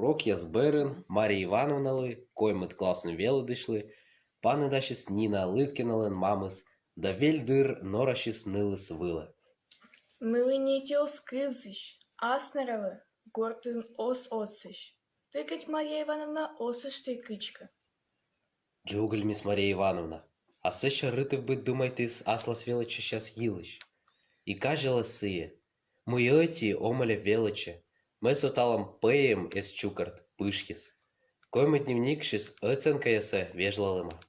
Урок я зберен, Марія Івановнали, коймет класно вело дійшли, пане дашіс Ніна Литкінален мамис, да вельдир норашіс нилис виле. Милиніті оскивзиш, аснерали, гортин осиш. Тикать Марія Івановна осиш ти кичка. Джугель, міс Марія Івановна, а се ще рити вбить думайтесь, аслас величе щас їлищ. І каже лисиє, ми оті омаля величе, ми соталам пеєм ес чукарт, пишкіс. Койме дневник щас оценка ясе вежлалима.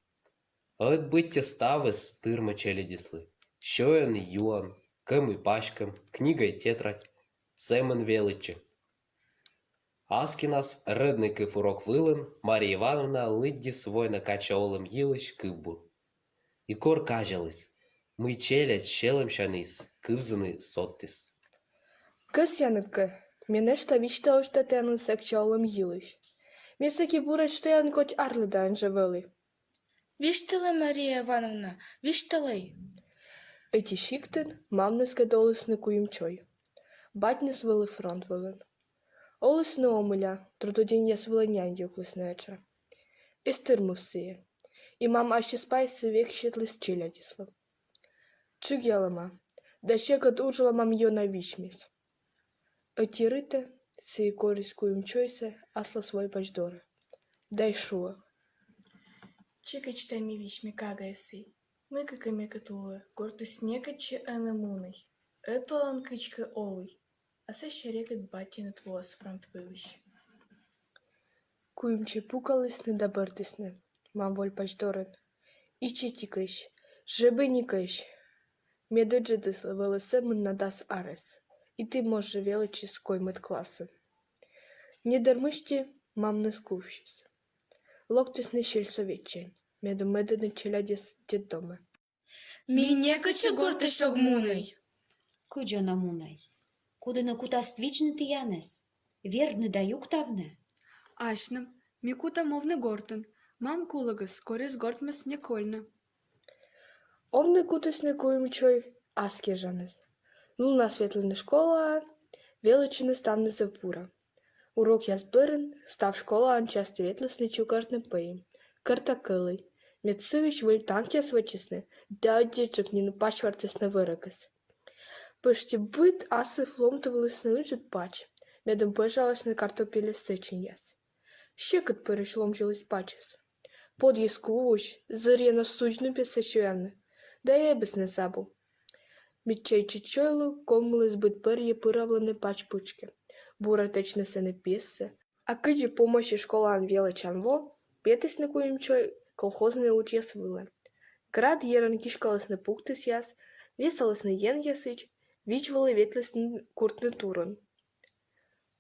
От биття ставис тирма челядісли, щоян юан, кем і пашкам, книга й тетрадь, семен величе. Аскінас редники фурок вилен, Марія Івановна лидді свой накачаолем їлищ кивбур. І кор кажелись, ми челядь щелем щанис, кивзини соттис. Kız yanıtkı, menešta vičta užtatėnų sekčiolom jyliš. Mėsaki buračtajan koč arlidan žaveli. Віштали, Марія Івановна, віштали. Эти шиктен мамнес кадолис на куємчой. Батнес вели фронт велен. Олис не омиля, трудодень я свиленян юклиснеча. І стирму всіє. І мам аж і спайси век щитлис челядіслав. Чик ялама, да ще кад ужила мам йона вічміс. Эти рыте, сей корис куємчойсе, асла свой бачдоре. Дай шуа. Чикач ми вічмі кагаеси. Микаками катуе, гортис некаче анемуной. Это ланкичка олой. А се ще рекат батінет волос фронт вивищ. Куємче пукалисне да бертисне, мам воль бачдорен. Ічі тікиш, жеби нікиш. Медеджедис велесемен надас арес. І ти може величі з коймет класи. Не дармишті, мам не скувшись. Локтис не щельсовічень, меде челядіс дідоме. Мі некаче гортишок муной. Куджана мунай. Куди на кута ствічнити янес? Вірни даюк тавне? Ашнам, мікута мовне гортен. Мам кулагас, корис гортмес некольне. Овне кутис не куємчой, аски жанес. Луна світлина школа, величини ставне завпура. Урок я збирен, став школа анчас світлисне чукартне пеєм. Картакилий. Медсивич вильтанки свечисне, дядячок ні пачвартисне виракис. Пишті бит аси фломтовились не личить пач, медом пижалась на картопілі сичень яс. Щекот перешломжились пачес. Под'їскувуч, зир'яно сучну пісечуєвне, да єбис не забув. Мідчей чичойлу комули збит пер'є пиравлене пач пучки. Бура течне се не піссе, а киджі помощі школан величан во, п'ятись не куємчой, колхозне уч яс виле. Град єран кішкалась не пуктис яс, вісалась не єн ясич, віч вели ветлись куртне турон.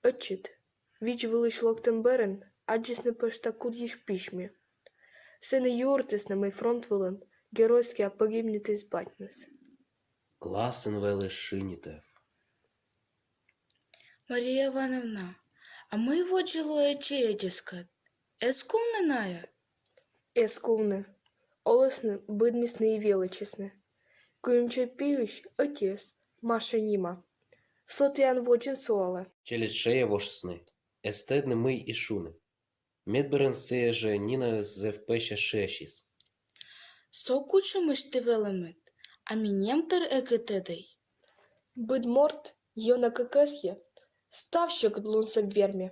Очит, віч вилиш локтем берен, аджіс не пешта куд'їш пішмі. Се не юртис на мій фронт вилен, геройський погибнітись батнес. Класен веле шинітев. Марія Івановна, а ми воджілоє челядіска. Ескумна ная? Ескувне, олесне, бидмісне і величесне. Куємчой піющ, отєс, маша німа. Сотян вочин суале. Челядь шея вошесни, естедне ми і шуни. Медберен сеє же Ніна зевпеща шешіс. Сокучимиш ти велемет, а мінємтер екетедей. Бидморт, йона какесє, став ще кадлун вермі.